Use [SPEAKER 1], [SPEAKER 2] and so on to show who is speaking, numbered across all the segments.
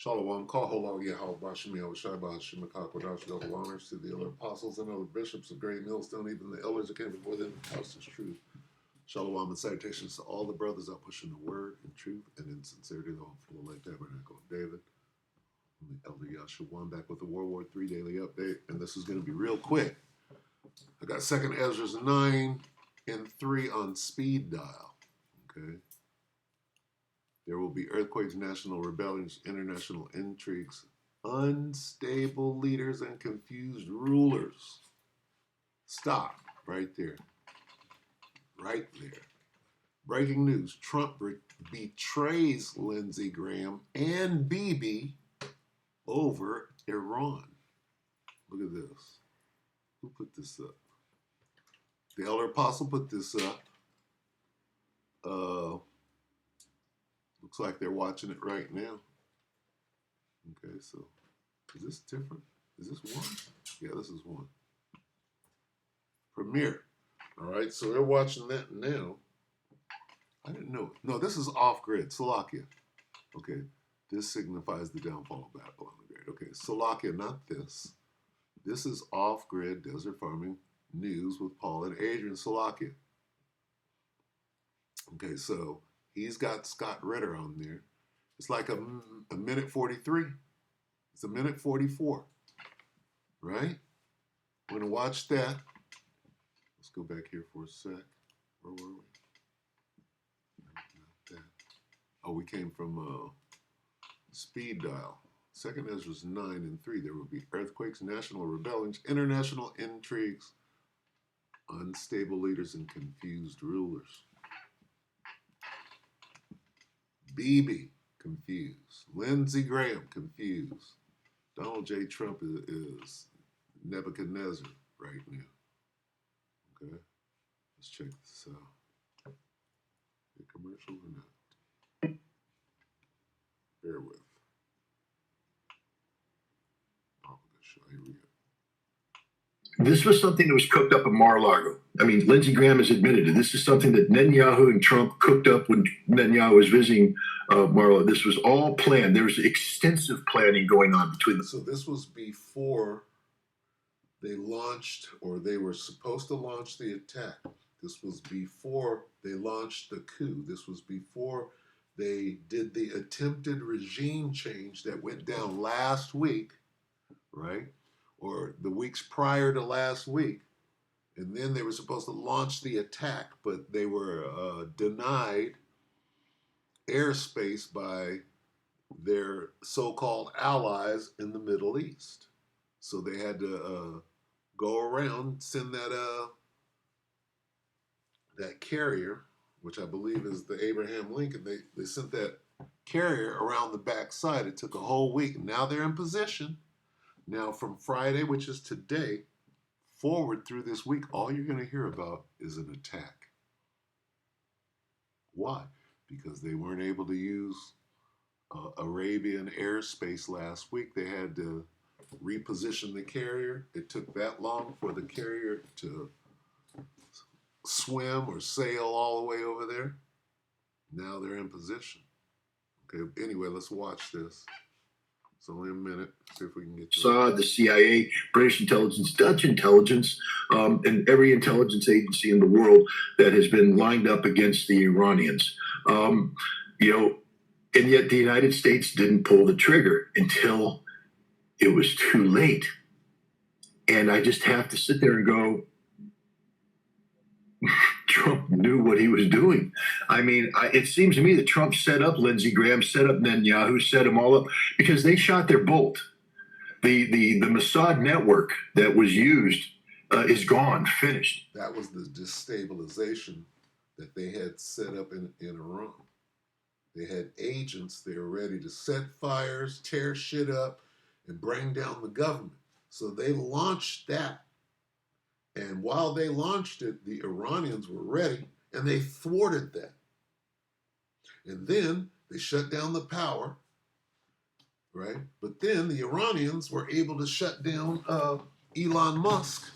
[SPEAKER 1] Shalom, Kahol, Yahal, Bashimi, Shaiba, Shimakakwadash, double honors to the other apostles and other bishops of great millstone, even the elders that came before them, house is truth. Shalom and salutations to all the brothers out pushing the word in truth and in sincerity, the whole full light tabernacle of David. I'm the Elder Yahshua, back with the WW3 Daily update, and this is going to be real quick. I got 2nd Ezra 9 and 3 on speed dial. Okay. There will be earthquakes, national rebellions, international intrigues, unstable leaders, and confused rulers. Stop right there. Right there. Breaking news. Trump betrays Lindsey Graham and Bibi over Iran. Look at this. Who put this up? The Elder Apostle put this up. Looks like they're watching it right now. Okay, so is this different? Is this one? Yeah, this is one. Premiere. All right, so they're watching that now. I didn't know. No, this is off-grid, Slovakia. Okay, this signifies the downfall of Babylon the Great. Okay, Slovakia, not this. This is off-grid desert farming news with Paul and Adrian, Slovakia. Okay, so he's got Scott Ritter on there. It's like a minute 43. It's a minute 44, right? We're going to watch that. Let's go back here for a sec. Where were we? Not that. Oh, we came from speed dial. 2nd Ezra 9 and 3. There will be earthquakes, national rebellions, international intrigues, unstable leaders, and confused rulers. Bibi, confused. Lindsey Graham, confused. Donald J. Trump is Nebuchadnezzar right now. Okay, let's check this out. A commercial or not? Bear with. Oh, good show. Here we go.
[SPEAKER 2] This was something that was cooked up in Mar-a-Lago. I mean, Lindsey Graham has admitted it. This is something that Netanyahu and Trump cooked up when Netanyahu was visiting Mar-a-Lago. This was all planned. There was extensive planning going on between them.
[SPEAKER 1] So this was before they launched, or they were supposed to launch the attack. This was before they launched the coup. This was before they did the attempted regime change that went down last week, right? Or the weeks prior to last week. And then they were supposed to launch the attack, but they were denied airspace by their so-called allies in the Middle East. So they had to go around, send that carrier, which I believe is the Abraham Lincoln. They sent that carrier around the backside. It took a whole week. Now they're in position. Now from Friday, which is today, forward through this week, all you're going to hear about is an attack. Why? Because they weren't able to use Arabian airspace last week. They had to reposition the carrier. It took that long for the carrier to swim or sail all the way over there. Now they're in position. Okay, anyway, let's watch this. It's only a minute. See if we can get to
[SPEAKER 2] Mossad, the CIA, British intelligence, Dutch intelligence, and every intelligence agency in the world that has been lined up against the Iranians. And yet the United States didn't pull the trigger until it was too late. And I just have to sit there and go, Trump knew what he was doing. I mean, it seems to me that Trump set up Lindsey Graham, set up Netanyahu, set them all up because they shot their bolt. The Mossad network that was used is gone, finished.
[SPEAKER 1] That was the destabilization that they had set up in Iran. They had agents. They were ready to set fires, tear shit up, and bring down the government. So they launched that. And while they launched it, the Iranians were ready, and they thwarted that. And then they shut down the power, right? But then the Iranians were able to shut down Elon Musk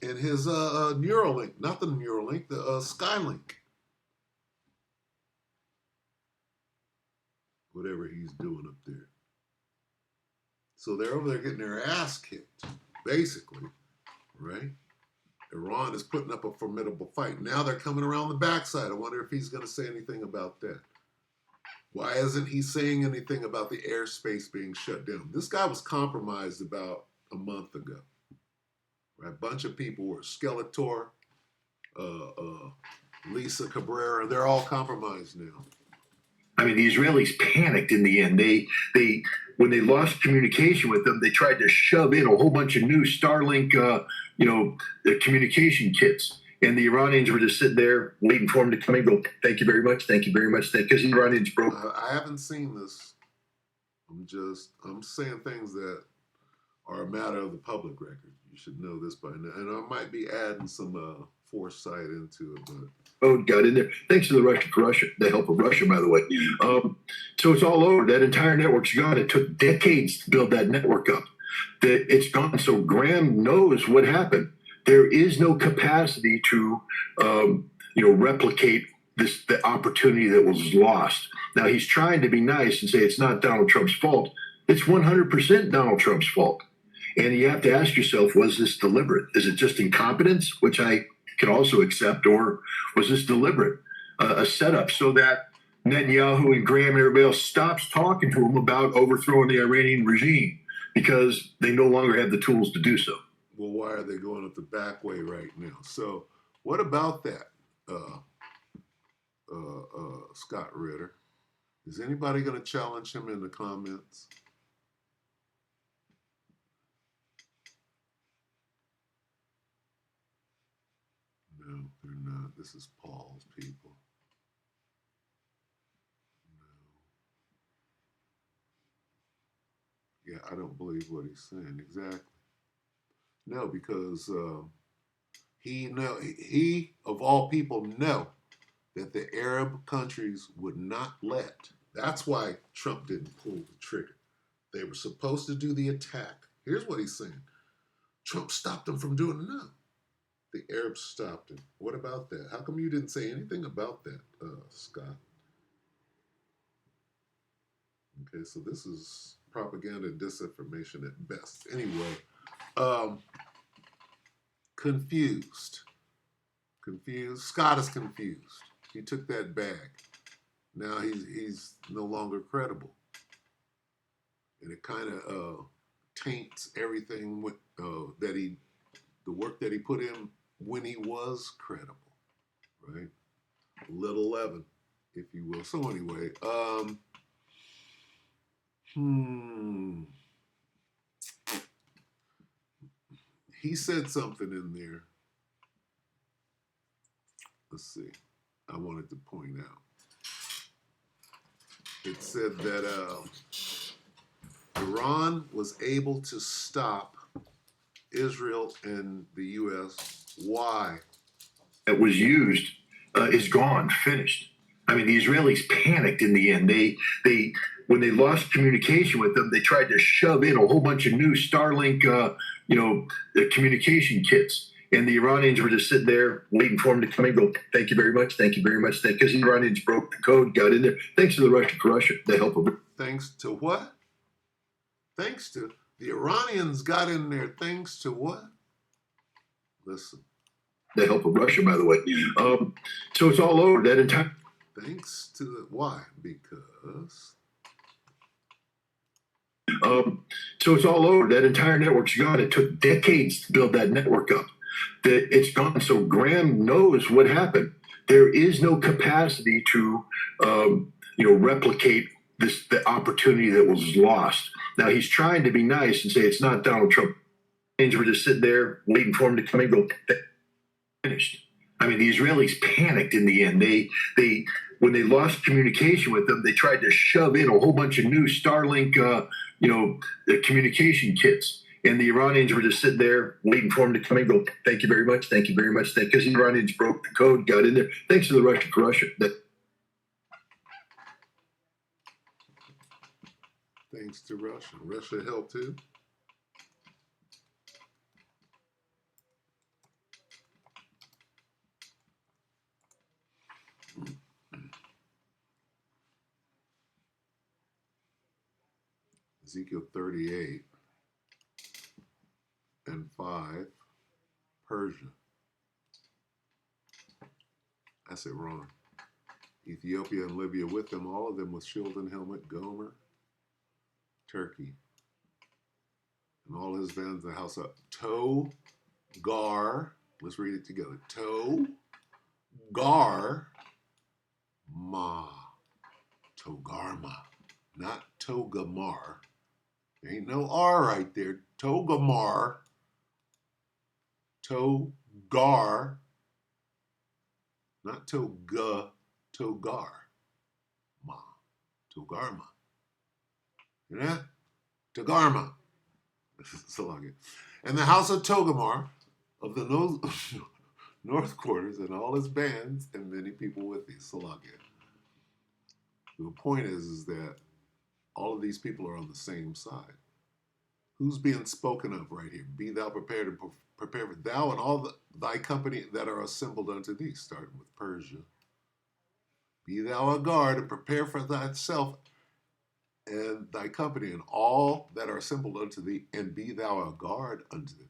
[SPEAKER 1] and his Neuralink, not the Neuralink, the Skylink. Whatever he's doing up there. So they're over there getting their ass kicked, basically, right? Iran is putting up a formidable fight. Now they're coming around the backside. I wonder if he's going to say anything about that. Why isn't he saying anything about the airspace being shut down? This guy was compromised about a month ago. Right? A bunch of people were Skeletor, Lisa Cabrera. They're all compromised now.
[SPEAKER 2] I mean, the Israelis panicked in the end. They when they lost communication with them, they tried to shove in a whole bunch of new Starlink, communication kits. And the Iranians were just sitting there waiting for them to come in and go, thank you very much, thank you very much, because the Iranians broke.
[SPEAKER 1] I haven't seen this. I'm saying things that are a matter of the public record. You should know this by now. And I might be adding some foresight into it, but
[SPEAKER 2] Oh, got in there. Thanks to the help of Russia, by the way. So it's all over. That entire network's gone. It took decades to build that network up. It's gone. So Graham knows what happened. There is no capacity to, replicate the opportunity that was lost. Now he's trying to be nice and say it's not Donald Trump's fault. It's 100% Donald Trump's fault. And you have to ask yourself, was this deliberate? Is it just incompetence, which I can also accept, or was this deliberate? A setup so that Netanyahu and Graham and everybody else stops talking to him about overthrowing the Iranian regime because they no longer have the tools to do so.
[SPEAKER 1] Well, why are they going up the back way right now? So what about that, Scott Ritter? Is anybody going to challenge him in the comments? No, they're not. This is Paul's people. No. Yeah, I don't believe what he's saying exactly. No, because he of all people know that the Arab countries would not let. That's why Trump didn't pull the trigger. They were supposed to do the attack. Here's what he's saying. Trump stopped them from doing it. No. The Arabs stopped him. What about that? How come you didn't say anything about that, Scott? Okay, so this is propaganda and disinformation at best. Anyway, confused. Confused. Scott is confused. He took that bag. Now he's no longer credible. And it kind of taints everything with, the work that he put in when he was credible, right? Little leaven, if you will. So anyway, he said something in there. Let's see. I wanted to point out. It said that Iran was able to stop Israel and the U.S. Why?
[SPEAKER 2] That was used is gone, finished. I mean, the Israelis panicked in the end. They when they lost communication with them, they tried to shove in a whole bunch of new Starlink, communication kits. And the Iranians were just sitting there waiting for them to come in and go, thank you very much, thank you very much. Because the Iranians broke the code, got in there. Thanks to Russia, the help of it.
[SPEAKER 1] Thanks to what? Thanks to the Iranians got in there. Thanks to what? Listen.
[SPEAKER 2] The help of Russia, by the way. So it's all over. That entire.
[SPEAKER 1] Thanks to the why? Because.
[SPEAKER 2] So it's all over. That entire network's gone. It took decades to build that network up. It's gone. So Graham knows what happened. There is no capacity to, replicate the opportunity that was lost. Now he's trying to be nice and say it's not Donald Trump. We're just sitting there waiting for him to come in and go, finished. I mean, the Israelis panicked in the end. They when they lost communication with them, they tried to shove in a whole bunch of new Starlink, communication kits. And the Iranians were just sitting there waiting for him to come in and go, thank you very much, thank you very much. Because the Iranians broke the code, got in there. Thanks to Russia.
[SPEAKER 1] Thanks to Russia. Russia helped too. Ezekiel 38. and 5, Persia. I said wrong. Ethiopia and Libya with them, all of them with shield and helmet, Gomer, Turkey, and all his bands, the house of Togar. Let's read it together. Togar Ma. Togarma. Not Togamar. There ain't no R right there. Togamar. Togar. Not Toga. Togar. Ma. Togarma. You know that? Togarma. Salagi. And the house of Togamar of the north quarters and all his bands and many people with thee. Salagi. The point is that all of these people are on the same side. Who's being spoken of right here? Be thou prepared and prepare for thou and all thy company that are assembled unto thee, starting with Persia. Be thou a guard and prepare for thyself and thy company and all that are assembled unto thee, and be thou a guard unto them.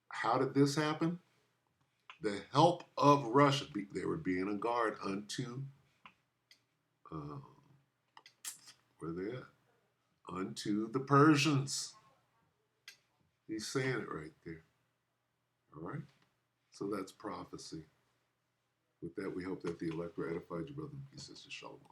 [SPEAKER 1] How did this happen? The help of Russia. They were being a guard unto, where are they at? Unto the Persians. He's saying it right there. All right? So that's prophecy. With that, we hope that the elect were edified, your brother and sister. Shalom.